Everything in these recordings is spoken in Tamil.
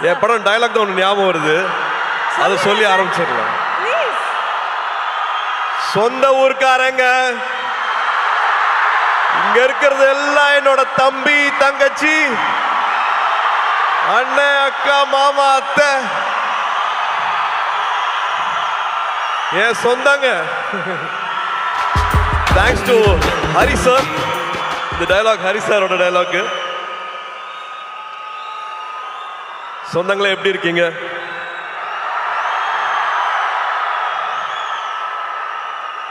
என் படம் டயலாக் தான் ஒன்று ஞாபகம் வருது, அதை சொல்லி ஆரம்பிச்சிடலாம். சொந்த ஊர்க்காரங்க இங்க இருக்கிறது எல்லாம் என்னோட தம்பி தங்கச்சி அண்ணன் அக்கா மாமா அத்தை என் சொந்தங்க. Thanks to Hari sir. இந்த டயலாக் ஹரி சாரோட டயலாக். சொந்தங்களே எப்படி இருக்கீங்க?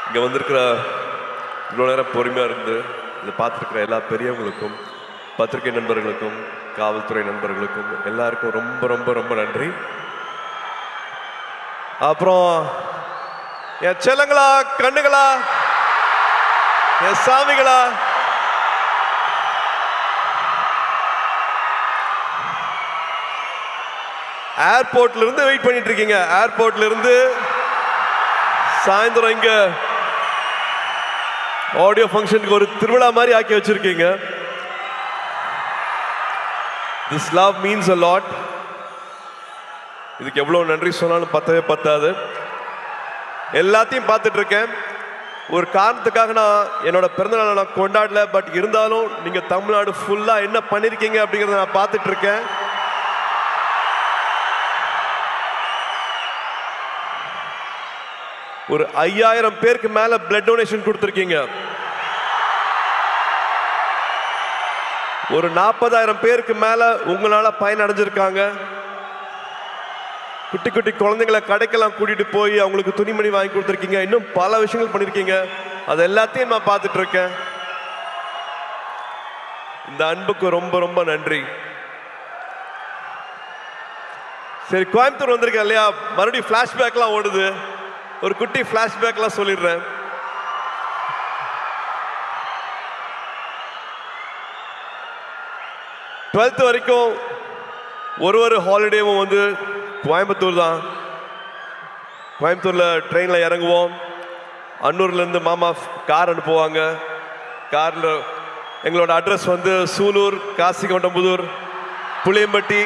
இங்க வந்திருக்கிற இவ்வளோ நேரம் பொறுமையா இருந்து இதை பார்த்துருக்கிற எல்லா பெரியவங்களுக்கும், பத்திரிகை நண்பர்களுக்கும், காவல்துறை நண்பர்களுக்கும் எல்லாருக்கும் ரொம்ப ரொம்ப ரொம்ப நன்றி. அப்புறம் என் செல்லங்களா, கண்ணுகளா, என் சாமிகளா, ஏர்போர்ட்ல இருந்து வெயிட் பண்ணிட்டு இருக்கீங்க. ஏர்போர்ட்ல இருந்து சாயந்தரம் இங்க ஆடியோ ஃபங்க்ஷனுக்கு ஒரு திருவிழா மாதிரி ஆக்கி வச்சிருக்கீங்க. This love means a lot. இதுக்கு எவ்வளவு நன்றி சொன்னாலும் பத்தவே பத்தாது. எல்லாத்தையும் பார்த்துட்டு இருக்கேன். ஒரு காரணத்துக்காக நான் என்னோட பிறந்தநாளை நான் கொண்டாடல, பட் இருந்தாலும் நீங்க தமிழ்நாடு ஃபுல்லா என்ன பண்ணிருக்கீங்க அப்படிங்கறத நான் பார்த்துட்டு இருக்கேன். ஒரு 5000 பேருக்கு மேல பிளட் டொனேஷன் கொடுத்திருக்கீங்க. ஒரு 40,000 பேருக்கு மேல உங்களால பயன் அடைஞ்சிருக்காங்க. குட்டி குட்டி குழந்தைங்களை கடைக்கெல்லாம் கூட்டிட்டு போய் அவங்களுக்கு துணிமணி வாங்கி கொடுத்துருக்கீங்க. இன்னும் பல விஷயங்கள் பண்ணிருக்கீங்க. அது எல்லாத்தையும் நான் பார்த்துட்டு இருக்கேன். இந்த அன்புக்கு ரொம்ப ரொம்ப நன்றி. சரி, கோயம்புத்தூர் வந்திருக்கேன் இல்லையா, மறுபடியும் பிளாஷ்பேக்லாம் ஓடுது. ஒரு குட்டி பிளாஷ்பேக்லாம் சொல்லிடுறேன். டுவெல்த் வரைக்கும் ஒரு ஹாலிடேவும் வந்து கோயம்புத்தூர் தான். கோயம்புத்தூர்ல ட்ரெயின்ல இறங்குவோம். அன்னூர்ல இருந்து மாமா கார் அனுப்புவாங்க. கார்ல எங்களோட அட்ரஸ் வந்து சூலூர், காசிகவுண்டம்புதூர், புளியம்பட்டி,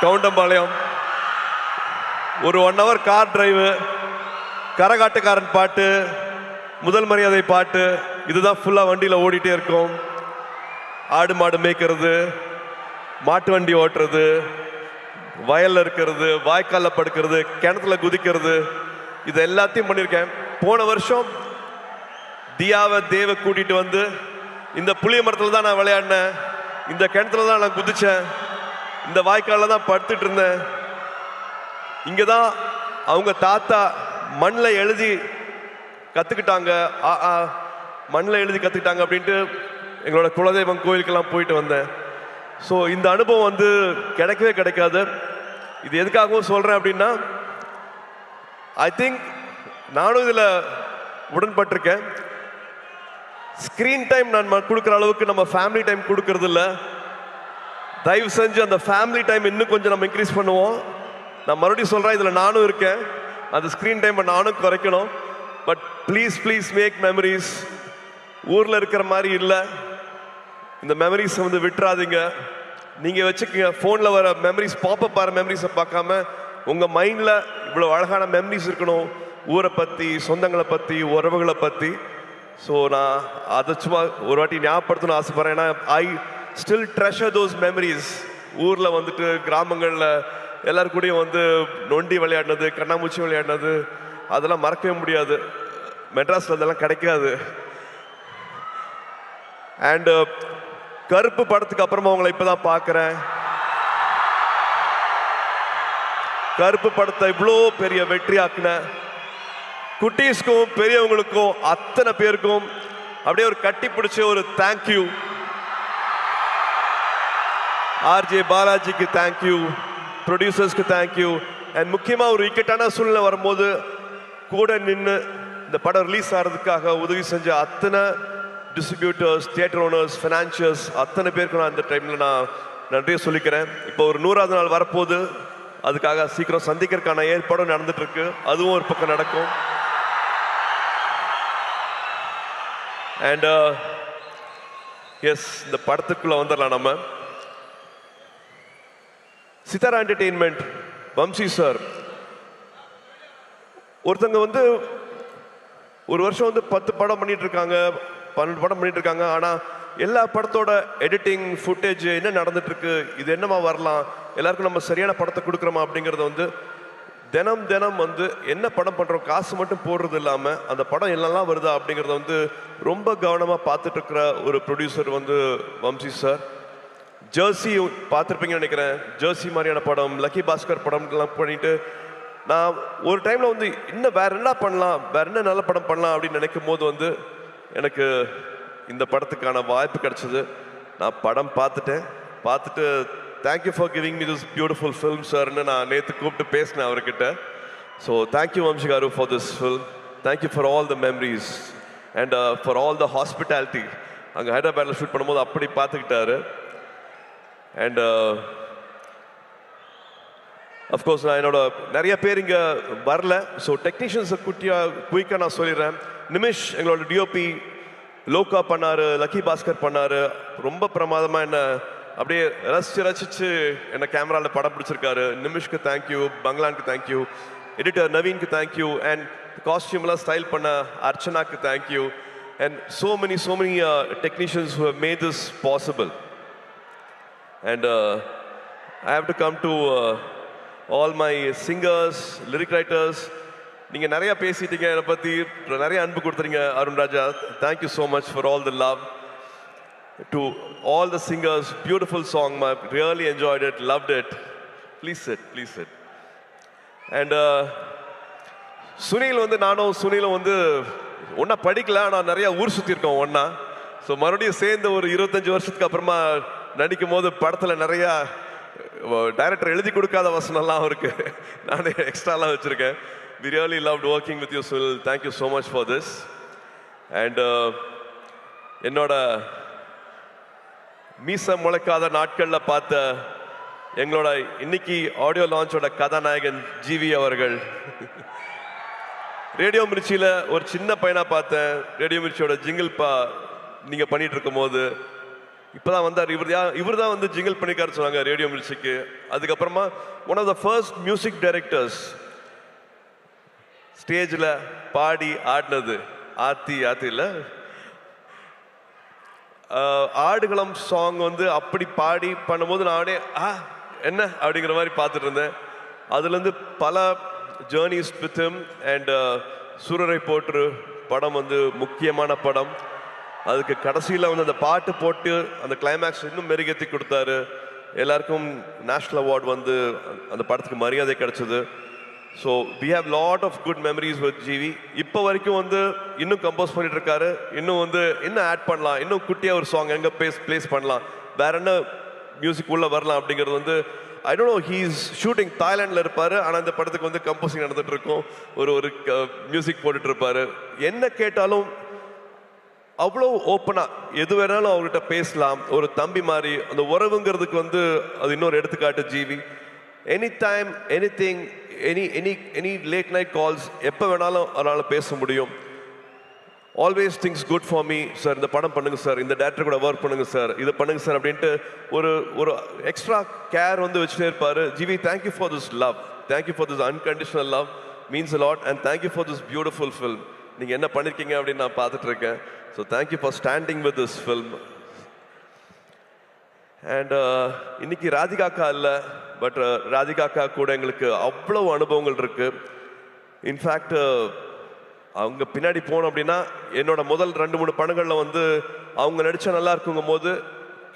கவுண்டம்பாளையம். ஒரு 1 hour கார் டிரைவு, கரகாட்டுக்காரன் பாட்டு, முதல் மரியாதை பாட்டு, இதுதான் ஃபுல்லா வண்டியில ஓடிட்டே இருக்கும். ஆடு மாடு மேய்க்கிறது, மாட்டு வண்டி ஓட்டுறது, வயல்ல இருக்கிறது, வாய்க்காலில் படுக்கிறது, கிணத்துல குதிக்கிறது, இது எல்லாத்தையும் பண்ணியிருக்கேன். போன வருஷம் தியாவை தேவை கூட்டிட்டு வந்து இந்த புளிய மரத்தில் தான் நான் விளையாடினேன், இந்த கிணத்துல தான் நான் குதிச்சேன், இந்த வாய்க்காலில் தான் படுத்துட்டு இருந்தேன். இங்கே தான் அவங்க தாத்தா மண்ணில் எழுதி கற்றுக்கிட்டாங்க, மண்ணில் எழுதி கற்றுக்கிட்டாங்க அப்படின்ட்டு எங்களோட குலதெய்வம் கோயிலுக்கெல்லாம் போயிட்டு வந்தேன். ஸோ இந்த அனுபவம் வந்து கிடைக்கவே கிடைக்காது. இது எதுக்காகவும் சொல்கிறேன் அப்படின்னா, ஐ திங்க் நானும் இதில் உடன்பட்டிருக்கேன். ஸ்க்ரீன் டைம் நான் கொடுக்குற அளவுக்கு நம்ம ஃபேமிலி டைம் கொடுக்கறது இல்லை. தயவு செஞ்சு அந்த ஃபேமிலி டைம் இன்னும் கொஞ்சம் நம்ம இன்க்ரீஸ் பண்ணுவோம். நான் மறுபடியும் சொல்கிறேன், இதில் நானும் இருக்கேன். அந்த ஸ்க்ரீன் டைமை நானும் குறைக்கணும். But please please make memories. ஊரில் இருக்கிற மாதிரி இல்லை, இந்த மெமரிஸை வந்து விட்டுறாதீங்க. நீங்கள் வச்சுக்கோங்க. ஃபோனில் வர மெமரிஸ், பாப்பப் ஆகிற மெமரிஸை பார்க்காம உங்கள் மைண்டில் இவ்வளோ அழகான மெமரிஸ் இருக்கணும், ஊரை பற்றி, சொந்தங்களை பற்றி, உறவுகளை பற்றி. ஸோ நான் அதை சும்மா ஒரு வாட்டி ஞாபகப்படுத்தணும்னு ஆசைப்பட்றேன். ஏன்னா I still treasure those memories. ஊரில் வந்துட்டு கிராமங்களில் எல்லாரு கூடயும் வந்து நொண்டி விளையாடினது, கண்ணாமூச்சி விளையாடினது, அதெல்லாம் மறக்கவே முடியாது. மெட்ராஸில் அதெல்லாம் கிடைக்காது. அண்ட் கருப்பு படத்துக்கு அப்புறமா உங்களை இப்பதான் பார்க்குறேன். கருப்பு படத்தை இவ்வளோ பெரிய வெற்றி ஆக்குன குட்டீஸ்க்கும் பெரியவங்களுக்கும் அத்தனை பேருக்கும் அப்படியே ஒரு கட்டி பிடிச்ச ஒரு தேங்க்யூ. ஆர்ஜே பாலாஜிக்கு தேங்க்யூ, ப்ரொடியூசர்ஸ்க்கு தேங்க்யூ. அண்ட் முக்கியமாக ஒரு இக்கட்டான சூழ்நிலை வரும்போது கூட நின்று இந்த படம் ரிலீஸ் ஆகிறதுக்காக உதவி செஞ்ச அத்தனை டிஸ்ட்ரிபியூட்டர்ஸ், தியேட்டர் ஓனர்ஸ், ஃபினான்ஷியர்ஸ், அத்தனை பேருக்கு நான் இந்த டைமில் நான் நன்றியை சொல்லிக்கிறேன். இப்போ ஒரு 100வது நாள் வரப்போகுது. அதுக்காக சீக்கிரம் சந்திக்கிறதுக்கான ஏற்பாடும் நடந்துட்டு இருக்கு. அதுவும் ஒரு பக்கம் நடக்கும். அண்ட் எஸ், இந்த படத்துக்குள்ள வந்துடலாம். நம்ம சித்தாரா என்டர்டெயின்மெண்ட், வம்சி சார். ஒருத்தங்க வந்து ஒரு வருஷம் வந்து 10 படம் பண்ணிட்டு இருக்காங்க, 12 படம் பண்ணிட்டு இருக்காங்க. ஆனா எல்லா படத்தோட எடிட்டிங் ஃபுட்டேஜ் என்ன நடந்துட்டு இருக்கு, இது என்னமா வரலாம், எல்லாருக்கும் நம்ம சரியான படத்தை கொடுக்குறோமா அப்படிங்கறத வந்து தினம் தினம் வந்து என்ன படம் பண்றோம், காசு மட்டும் போடுறது இல்லாம அந்த படம் என்னெல்லாம் வருதா அப்படிங்கறத வந்து ரொம்ப கவனமா பார்த்துட்டு இருக்கிற ஒரு ப்ரொடியூசர் வந்து வம்சி சார். ஜெர்சி பார்த்துருப்பீங்கன்னு நினைக்கிறேன். ஜெர்சி மாதிரியான படம், லக்கி பாஸ்கர் படம்லாம் பண்ணிட்டு நான் ஒரு டைம்ல வந்து இன்னும் வேற என்ன பண்ணலாம், வேற என்ன நல்ல படம் பண்ணலாம் அப்படின்னு நினைக்கும் போது வந்து எனக்கு இந்த படத்துக்கான வாய்ப்பு கிடைச்சது. நான் படம் பார்த்துட்டு thank you for giving me this beautiful film சார்னு நான் நேற்று கூப்பிட்டு பேசினேன் அவர்கிட்ட. So thank you Vamsi garu for this film. Thank you for all the memories and for all the hospitality. அங்கே ஹைதராபாத்தில் ஷூட் பண்ணும்போது அப்படி பார்த்துக்கிட்டாரு. அண்ட் அஃப்கோர்ஸ் நான் என்னோட நிறைய பேர் இங்கே வரல. ஸோ டெக்னீஷியன்ஸை குயிக்காக நான் சொல்லிடுறேன். நிமிஷ் எங்களோட டிஓபி, லோகா பண்ணாரு, லக்கி பாஸ்கர் பண்ணாரு. ரொம்ப பிரமாதமாக என்ன அப்படியே ரசிச்சு என்ன கேமராவில் படம் பிடிச்சிருக்காரு. நிமிஷ்க்கு தேங்க்யூ, பங்களானுக்கு தேங்க்யூ, எடிட்டர் நவீனுக்கு தேங்க்யூ, அண்ட் காஸ்டியூம்லாம் ஸ்டைல் பண்ண அர்ச்சனாக்கு thank you, and so many technicians who have made this possible. And I have to come to all my singers, lyric writers. நீங்க நிறைய பேசிட்டீங்க, என்னை பத்தி நிறைய அன்பு கொடுத்துறீங்க. அருண் ராஜா, thank you so much for all the love. To all the singers, beautiful song, I really enjoyed it, loved it. Please sit. And Sunil வந்து நானும் சுனிலும் வந்து ஒன்னா படிக்கல, ஆனால் நிறைய ஊர் சுற்றி இருக்கோம் ஒன்னா. ஸோ மறுபடியும் சேர்ந்து ஒரு 25 வருஷத்துக்கு அப்புறமா நடிக்கும் போது படத்தில் நிறையா டைரக்டர் எழுதி கொடுக்காத வசனம்லாம் இருக்கு, நானே எக்ஸ்ட்ராலாம் வச்சுருக்கேன். We really loved working with you, Sunil. Thank you so much for this. And என்னோட மீச முளைக்காத நாட்களில் பார்த்த எங்களோட இன்னைக்கு ஆடியோ லான்ச்சோட கதாநாயகன் ஜிவி அவர்கள். ரேடியோ மிர்ச்சியில் ஒரு சின்ன பையனா பார்த்தேன். ரேடியோ மிர்ச்சியோட ஜிங்கிள் நீங்க பண்ணிட்டு இருக்கும் போது இப்பதான் வந்தார். இவர் தான் வந்து ஜிங்கிள் பண்ணிக்காரு சொன்னாங்க ரேடியோ மிர்ச்சிக்கு. அதுக்கப்புறமா one of the first music directors ஸ்டேஜில் பாடி ஆடினது ஆத்தில ஆடுகளம் சாங் வந்து அப்படி பாடி பண்ணும்போது நானே என்ன அப்படிங்கிற மாதிரி பார்த்துட்டு இருந்தேன். அதுலேருந்து பல ஜேர்னிஸ் வித் ஹிம். அண்ட் சூரரை போற்று படம் வந்து முக்கியமான படம். அதுக்கு கடைசியில் வந்து அந்த பாட்டு போட்டு அந்த கிளைமேக்ஸ் இன்னும் மெருகேற்றி கொடுத்தாரு. எல்லாருக்கும் நேஷ்னல் அவார்டு வந்து அந்த படத்துக்கு மரியாதை கிடைச்சது. So we have lot of good memories with GV. இப்போ வரைக்கும் வந்து இன்னும் கம்போஸ் பண்ணிட்டு இருக்காரு. இன்னும் வந்து இன்னும் ஆட் பண்ணலாம், இன்னும் குட்டியாக ஒரு சாங் எங்கே பிளேஸ் பண்ணலாம், வேற என்ன மியூசிக் உள்ள வரலாம் அப்படிங்கிறது வந்து I don't know. He's shooting தாய்லாண்டில் இருப்பார், ஆனால் இந்த படத்துக்கு வந்து கம்போசிங் நடந்துட்டு இருக்கும். ஒரு மியூசிக் போட்டுட்டு இருப்பாரு. என்ன கேட்டாலும் அவ்வளோ ஓப்பனாக எது வேணாலும் அவர்கிட்ட பேசலாம். ஒரு தம்பி மாதிரி அந்த உறவுங்கிறதுக்கு வந்து அது இன்னொரு எடுத்துக்காட்டு GV. Any time anything, any late night calls, எப்போ வேணாலும் அதனால் பேச முடியும். Always things good for me sir, இந்த படம் பண்ணுங்க சார், இந்த டேரக்டர் கூட ஒர்க் பண்ணுங்க சார், இது பண்ணுங்க சார் அப்படின்ட்டு ஒரு எக்ஸ்ட்ரா கேர் வந்து வச்சுட்டே இருப்பார். GV, thank you for this love, thank you for this unconditional love, means a lot. And thank you for this beautiful film. நீங்கள் என்ன பண்ணியிருக்கீங்க அப்படின்னு நான் பார்த்துட்டு இருக்கேன். So thank you for standing with this film. And இன்னைக்கு ராதிகாக்கா இல்லை, பட் ராதிகாக்கா கூட எங்களுக்கு அவ்வளோ அனுபவங்கள் இருக்கு. இன்ஃபேக்ட் அவங்க பின்னாடி போனோம் அப்படின்னா என்னோட முதல் 2-3 படங்களில் வந்து அவங்க நடித்தா நல்லா இருக்குங்கும் போது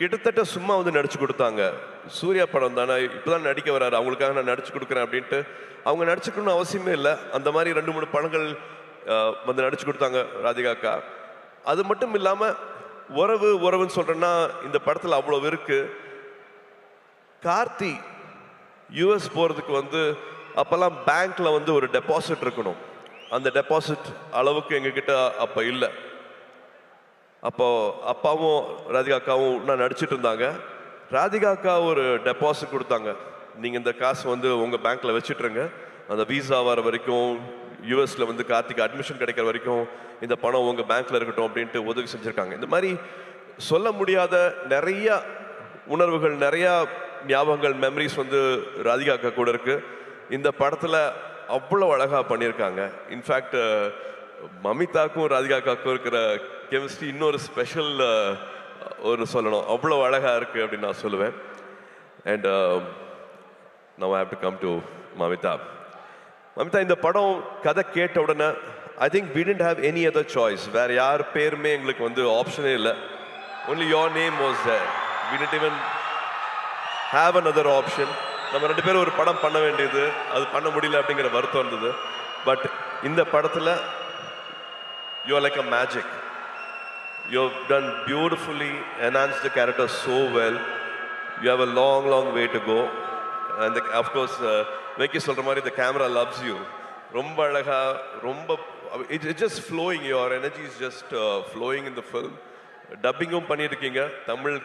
கிட்டத்தட்ட சும்மா வந்து நடிச்சு கொடுத்தாங்க. சூர்யா படம் தானே, இப்போதான் நடிக்க வராரு, அவங்களுக்காக நான் நடிச்சு கொடுக்குறேன் அப்படின்ட்டு. அவங்க நடிச்சுக்கணும்னு அவசியமே இல்லை, அந்த மாதிரி 2-3 படங்கள் வந்து நடிச்சு கொடுத்தாங்க ராதிகாக்கா. அது மட்டும் இல்லாமல் உறவுன்னு சொல்கிறேன்னா இந்த படத்தில் அவ்வளோ இருக்கு. கார்த்தி யூஎஸ் போகிறதுக்கு வந்து அப்போல்லாம் பேங்க்ல வந்து ஒரு டெபாசிட் இருக்கணும். அந்த டெபாசிட் அளவுக்கு எங்ககிட்ட அப்போ இல்லை. அப்போ அப்பாவும் ராதிகாக்காவும் நான் நடிச்சிட்டு இருந்தாங்க. ராதிகாக்கா ஒரு டெபாசிட் கொடுத்தாங்க, நீங்கள் இந்த காசு வந்து உங்கள் பேங்க்ல வச்சுட்டுருங்க, அந்த வீசா வர வரைக்கும் யூஎஸ்ல வந்து கார்த்திக் அட்மிஷன் கிடைக்கிற வரைக்கும் இந்த பணம் உங்கள் பேங்க்ல இருக்கட்டும் அப்படின்ட்டு உதவி செஞ்சுருக்காங்க. இந்த மாதிரி சொல்ல முடியாத நிறைய உணர்வுகள், நிறைய ஞாபகங்கள் மெமரிஸ் வந்து ராதிகா அக்கா கூட இருக்கு. இந்த படத்தில் அவ்வளோ அழகாக பண்ணியிருக்காங்க. இன்ஃபேக்ட் மமிதாக்கும் ராதிகா அக்காவுக்கும் இருக்கிற கெமிஸ்ட்ரி இன்னொரு ஸ்பெஷல் ஒரு சொல்லணும், அவ்வளோ அழகாக இருக்குது அப்படின்னு நான் சொல்லுவேன். And now I have to come to Mamitha. Mamitha, இந்த படம் கதை கேட்ட உடனே I think we didn't have any other choice. வேற யார் பேருமே எங்களுக்கு வந்து ஆப்ஷனே இல்லை. Only your name was there. We didn't even have another option. நம்ம ரெண்டு பேரும் ஒரு படம் பண்ண வேண்டியது, அது பண்ண முடியல அப்படிங்கிற வருத்தம் இருந்தது. பட் இந்த படத்தில் you are like a magic. You have done beautifully, enhanced the character so well. You have a long way to go. And of course, Venki சொல்ற மாதிரி the camera loves you. ரொம்ப அழகா, ரொம்ப it's just flowing. Your energy is just flowing in the film. டப்பிங்கும் பண்ணியிருக்கீங்க, தமிழ்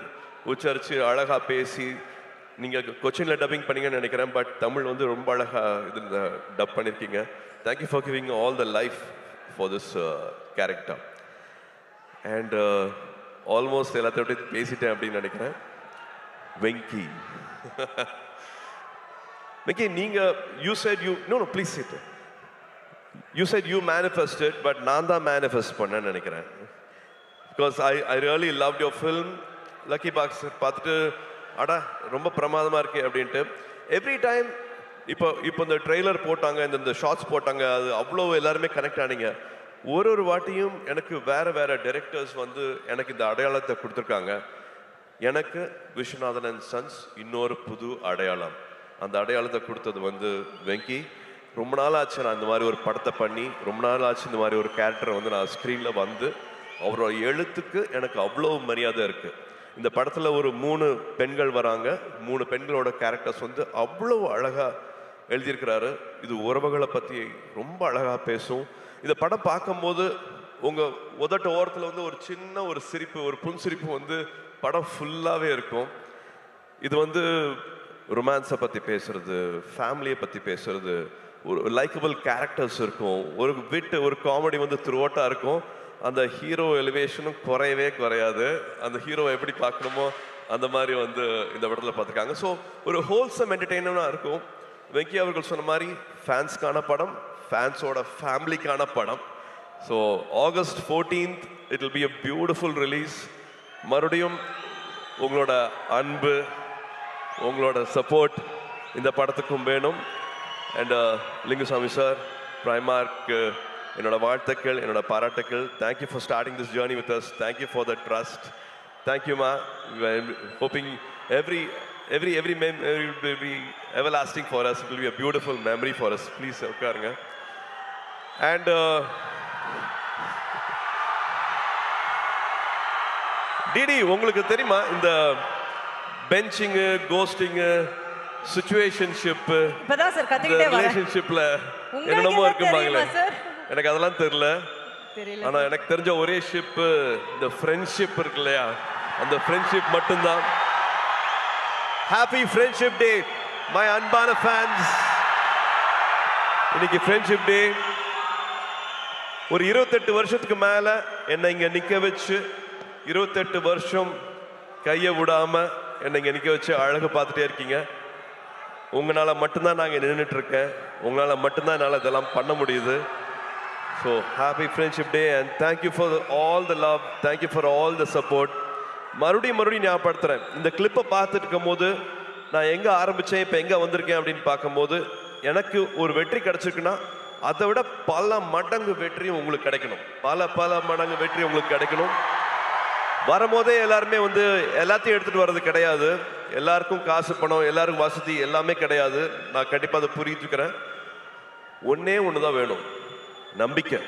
உச்சரித்து அழகாக பேசி. நீங்கள் கொச்சினில் டப்பிங் பண்ணீங்கன்னு நினைக்கிறேன், பட் தமிழ் வந்து ரொம்ப அழகாக இதில் டப் பண்ணியிருக்கீங்க. Thank you for giving all the life for this character. And almost எல்லாத்தையும் விட்டு பேசிட்டேன் அப்படின்னு நினைக்கிறேன். வெங்கி, வெங்கி, நீங்கள் you said you no please sit. You said you manifested, but நான் தான் மேனிஃபெஸ்ட் பண்ணேன்னு நினைக்கிறேன். Because I really loved your film. Lucky box பார்த்துட்டு அடா ரொம்ப பிரமாதமாக இருக்கு அப்படின்ட்டு. எவ்ரி டைம் இப்போ இந்த ட்ரெய்லர் போட்டாங்க, இந்த ஷார்ட்ஸ் போட்டாங்க, அது அவ்வளோ எல்லாருமே கனெக்ட் ஆனீங்க. ஒரு வாட்டியும் எனக்கு வேறு டைரக்டர்ஸ் வந்து எனக்கு இந்த அடையாளத்தை கொடுத்துருக்காங்க. எனக்கு விஸ்வநாதன் அண்ட் சன்ஸ் இன்னொரு புது அடையாளம். அந்த அடையாளத்தை கொடுத்தது வந்து வெங்கி. ரொம்ப நாள் ஆச்சு நான் இந்த மாதிரி ஒரு படத்தை பண்ணி, ரொம்ப நாள் ஆச்சு இந்த மாதிரி ஒரு கேரக்டரை வந்து நான் ஸ்க்ரீனில் வந்து, அவரோட எழுத்துக்கு எனக்கு அவ்வளோ மரியாதை இருக்குது. இந்த படத்தில் ஒரு 3 பெண்கள் வராங்க. 3 பெண்களோட கேரக்டர்ஸ் வந்து அவ்வளோ அழகாக எழுதியிருக்கிறாரு. இது உறவுகளை பற்றி ரொம்ப அழகாக பேசும். இந்த படம் பார்க்கும்போது உங்கள் உதட்ட ஓரத்தில் வந்து ஒரு சின்ன ஒரு சிரிப்பு, ஒரு புன்சிரிப்பு வந்து படம் ஃபுல்லாகவே இருக்கும். இது வந்து ரொமான்ஸை பற்றி பேசுறது, ஃபேமிலியை பற்றி பேசுறது, ஒரு லைக்கபிள் கேரக்டர்ஸ் இருக்கும், ஒரு காமெடி வந்து த்ரூஅவுட்டாக இருக்கும். அந்த ஹீரோ எலிவேஷனும் குறையாது. அந்த ஹீரோவை எப்படி பார்க்கணுமோ அந்த மாதிரி வந்து இந்த படத்தில் பார்த்துருக்காங்க. ஸோ ஒரு ஹோல்சம் என்டர்டெயின்மெண்ட்டாக இருக்கும். வெங்கி அவர்கள் சொன்ன மாதிரி ஃபேன்ஸ்க்கான படம், ஃபேன்ஸோட ஃபேமிலிக்கான படம். So August 14th it will be a beautiful release. மறுபடியும் உங்களோட அன்பு, உங்களோட சப்போர்ட் இந்த படத்துக்கும் வேணும். அண்ட் லிங்குசாமி சார், பிரைமார்க் என்னோட வாழ்த்துக்கள், என்னோட பாராட்டுக்கள். Thank you for starting this journey with us. Thank you for the trust. தேங்க்யூமா. Hoping every memory will be everlasting for us. It will be a beautiful memory for us. Please உட்காருங்க. And டிடி, உங்களுக்கு தெரியுமா இந்த பெஞ்சிங்கு, கோஸ்டிங்கு, சிச்சுவேஷன்ஷிப், இப்பதான் சார் கத்திக்கிட்டே வரேன், ரிலேஷன்ஷிப்ல என்னென்னமோ இருக்கும்பாங்களே, எனக்கு அதெல்லாம் தெரியல. ஆனா எனக்கு தெரிஞ்ச ஒரே ஷிப் இந்த ஃப்ரெண்ட்ஷிப் இருக்கு இல்லையா, அந்த ஃப்ரெண்ட்ஷிப் மட்டும்தான். ஹாப்பி ஃப்ரெண்ட்ஷிப் டே மை அன்பான ஃபேன்ஸ். இன்னைக்கு ஃப்ரெண்ட்ஷிப் டே. ஒரு 28 வருஷத்துக்கு மேல என்னை இங்க நிக்க வச்சு, 28 வருஷம் கையை விடாம என்னை இங்க நிக்க வச்சு அழகு பார்த்துட்டே இருக்கீங்க. உங்களால மட்டும்தான் நாங்க நின்றுட்டு இருக்கேன். உங்களால மட்டும்தான் என்னால் இதெல்லாம் பண்ண முடியுது. So happy friendship day and thank you for all the love, thank you for all the support. மறுபடியும் ஞாபகப்படுத்துறேன், இந்த கிளிப்பை பார்த்துட்டு இருக்கும் போது நான் எங்கே ஆரம்பித்தேன், இப்போ எங்கே வந்திருக்கேன் அப்படின்னு பார்க்கும்போது, எனக்கு ஒரு வெற்றி கிடைச்சிருக்குன்னா அதை விட பல மடங்கு வெற்றியும் உங்களுக்கு கிடைக்கணும். பல மடங்கு வெற்றி உங்களுக்கு கிடைக்கணும். வரும்போதே எல்லாருமே வந்து எல்லாத்தையும் எடுத்துகிட்டு வர்றது கிடையாது. எல்லாருக்கும் காசு, பணம், எல்லாருக்கும் வசதி எல்லாமே கிடையாது. நான் கண்டிப்பாக அதை புரிஞ்சுக்கிறேன். ஒன்றே ஒன்று தான் வேணும், நம்பிக்கை.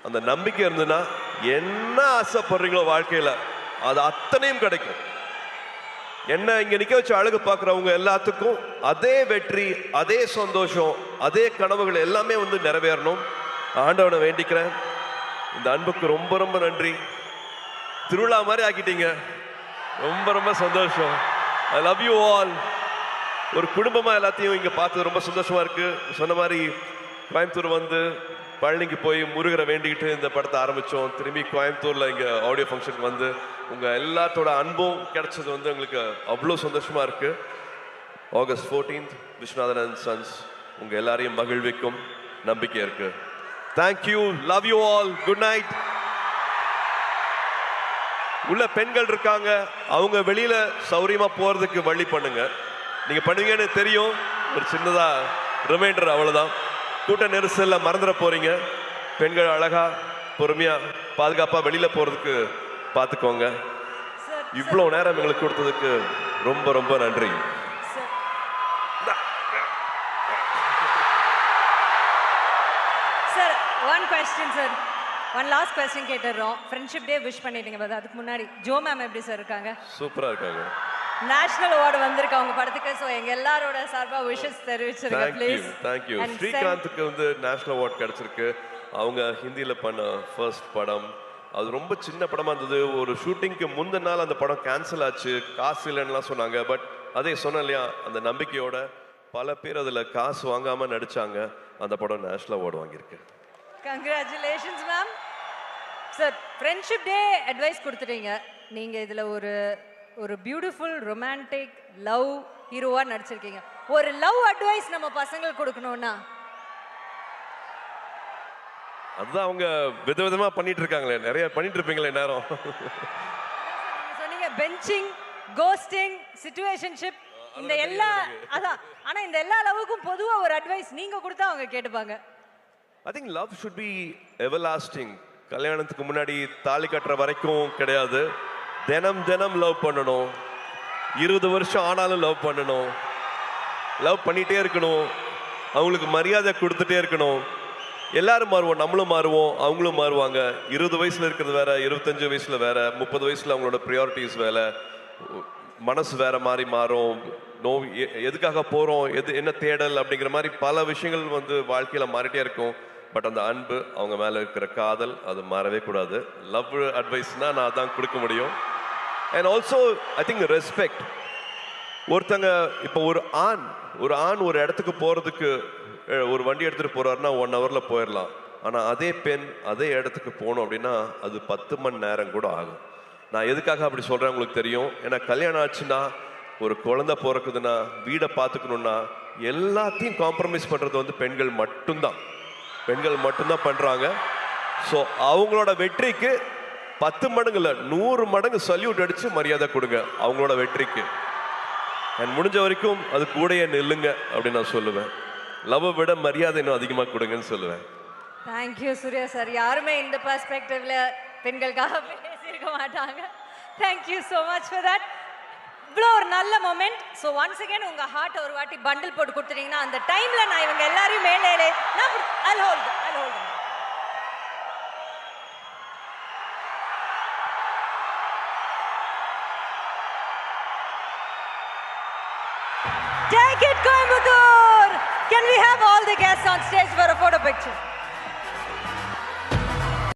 அந்த நம்பிக்கை இருந்ததுன்னா என்ன ஆசைப்படுறீங்களோ வாழ்க்கையில் அது அத்தனையும் கிடைக்கும். என்ன இங்கே நிற்க வச்சு அழகு பார்க்குறவங்க எல்லாத்துக்கும் அதே வெற்றி, அதே சந்தோஷம், அதே கனவுகள் எல்லாமே வந்து நிறைவேறணும். ஆண்டவனை வேண்டிக்கிறேன். இந்த அன்புக்கு ரொம்ப ரொம்ப நன்றி. திருவிழா மாதிரி ஆக்கிட்டீங்க. ரொம்ப ரொம்ப சந்தோஷம். I love you all. ஒரு குடும்பமாக எல்லாத்தையும் இங்கே பார்த்து ரொம்ப சந்தோஷமாக இருக்குது. சொன்ன மாதிரி கோயம்புத்தூர் வந்து பழனிக்கு போய் முருகரை வேண்டிக்கிட்டு இந்த படத்தை ஆரம்பித்தோம். திரும்பி கோயம்புத்தூரில் இங்கே ஆடியோ ஃபங்க்ஷனுக்கு வந்து உங்கள் எல்லாத்தோட அன்பும் கிடைச்சது வந்து எங்களுக்கு அவ்வளோ சந்தோஷமாக இருக்குது. August 14th Viswanathan and sons உங்க எல்லாரையும் மகிழ்விக்கும் நம்பிக்கை இருக்கு. Thank you, love you all, good night. உள்ள பெண்கள் இருக்காங்க, அவங்க வெளியில சௌரியமா போறதுக்கு வழி பண்ணுங்க. நீங்க பண்ணுவீங்கன்னு தெரியும். ஒரு சின்னதா ரிமைண்டர், அவ்வளவுதான். கூட்ட நெரிசல்ல மறந்துட போறீங்க. பெண்கள் அழகா பொறுமையா பாதுகாப்பா வெளியில போறதுக்கு பார்த்துக்கோங்க. இவ்வளவு நேரம் எங்களுக்கு கொடுத்ததுக்கு ரொம்ப ரொம்ப நன்றி. Sir, one question sir, one last question கேட்டுறோம். ஃப்ரெண்ட்ஷிப் டே விஷ் பண்ணிட்டீங்க, பட் அதுக்கு முன்னாடி ஜோ மேம் எப்படி சார் இருக்காங்க? சூப்பரா இருக்காங்க. நேஷனல் அவார்டு வந்திருக்கு அவங்க படத்துக்கு. ஸோ எங்க எல்லாரோட சார்பா விஷஸ் தெரிவிச்சிருங்க ப்ளீஸ். தேங்க்யூ. ஸ்ரீகாந்துக்கு வந்து நேஷனல் அவார்டு கிடைச்சிருக்கு. அவங்க ஹிந்தியில பண்ண ஃபர்ஸ்ட் படம். அது ரொம்ப சின்ன படமா இருந்தது. ஒரு ஷூட்டிங்க்கு முந்தின நாள் அந்த படம் கேன்சல் ஆச்சு, காசு இல்லைன்னுலாம் சொன்னாங்க. பட் அதே சொன்னேன் இல்லையா, அந்த நம்பிக்கையோட பல பேர் அதில் காசு வாங்காம நடிச்சாங்க. அந்த படம் நேஷனல் அவார்டு வாங்கியிருக்கு. Congratulations ma'am. Sir, friendship day advice கொடுத்துட்டீங்க. நீங்க இதுல ஒரு பியூட்டிஃபுல் ரொமான்டிக் லவ் ஹீரோவா நடிச்சிருக்கீங்க. ஒரு லவ் அட்வைஸ் நம்ம பசங்களுக்கு கொடுக்கணும்னா? அதுதான் அவங்க விதவிதமா பண்ணிட்டு இருக்காங்களே, நிறைய பண்ணிட்டு இருப்பீங்களே நேரம். சொன்னீங்க பெஞ்சிங், கோஸ்டிங், சிச்சுவேஷன்ஷிப், இந்த எல்லா அதான். ஆனா இந்த எல்லா லவ்வுக்கும் பொதுவா ஒரு அட்வைஸ் நீங்க கொடுத்தா அவங்க கேட்டுப்பாங்க. I think love should be everlasting. கல்யாணத்துக்கு முன்னாடி தாலி கட்டுற வரைக்கும் கிடையாது. தினம் தினம் லவ் பண்ணணும். 20 வருஷம் ஆனாலும் லவ் பண்ணணும். லவ் பண்ணிட்டே இருக்கணும். அவங்களுக்கு மரியாதை கொடுத்துட்டே இருக்கணும். எல்லாரும் மாறுவோம், நம்மளும் மாறுவோம், அவங்களும் மாறுவாங்க. 20 வயசுல இருக்கிறது வேற, 25 வயசுல வேற, 30 வயசுல அவங்களோட ப்ரியாரிட்டிஸ் வேற, மனசு வேற மாதிரி மாறும். எதுக்காக போறோம், என்ன தேடல் அப்படிங்கிற மாதிரி பல விஷயங்கள் வந்து வாழ்க்கையில மாறிட்டே இருக்கும். பட் அந்த அன்பு, அவங்க மேல இருக்கிற காதல், அது மாறவே கூடாது. லவ் அட்வைஸ்னா நான் தான் கொடுக்க முடியும். And also I think respect. ஒருத்தங்க இப்போ ஒரு ஆண் ஒரு இடத்துக்கு போறதுக்கு ஒரு வண்டி எடுத்துட்டு போறாருன்னா 1 hourல போயிடலாம். ஆனா அதே பெண் அதே இடத்துக்கு போகணும் அப்படின்னா அது 10 மணி நேரம் கூட ஆகும். நான் எதுக்காக அப்படி சொல்றேன் உங்களுக்கு தெரியும். ஏன்னா கல்யாணம் ஆச்சுன்னா, ஒரு குழந்தை பிறக்குதுன்னா, வீடை பார்த்துக்கணும்னா, எல்லாத்தையும் காம்ப்ரமைஸ் பண்றது வந்து பெண்கள் மட்டும்தான் பண்றாங்க. ஸோ அவங்களோட வெற்றிக்கு 10 மடங்கு இல்லை, 100 மடங்கு சல்யூட் அடிச்சு மரியாதை கொடுங்க அவங்களோட வெற்றிக்கு. அண்ட் முடிஞ்ச வரைக்கும் அது கூடயே நில்லுங்க அப்படின்னு நான் சொல்லுவேன். லவ் விட மரியாதை இன்னும் அதிகமாக கொடுங்கன்னு சொல்லுவேன். Thank you Suriya sir. யாருமே இந்த பெர்ஸ்பெக்டிவ்ல பெண்களுக்காக பேசியிருக்க மாட்டாங்க. Thank you so much for that. இவ்வளோ ஒரு நல்ல மொமெண்ட். ஸோ ஒன்ஸ் அகேன் உங்க ஹார்ட் ஒரு வாட்டி பண்டில் போட்டு கொடுத்துட்டீங்கன்னா அந்த டைம்ல நான் இவங்க எல்லாரையும் மேலே I'll hold. Take it, Coimbatore! Can we have all the guests on stage for a photo picture?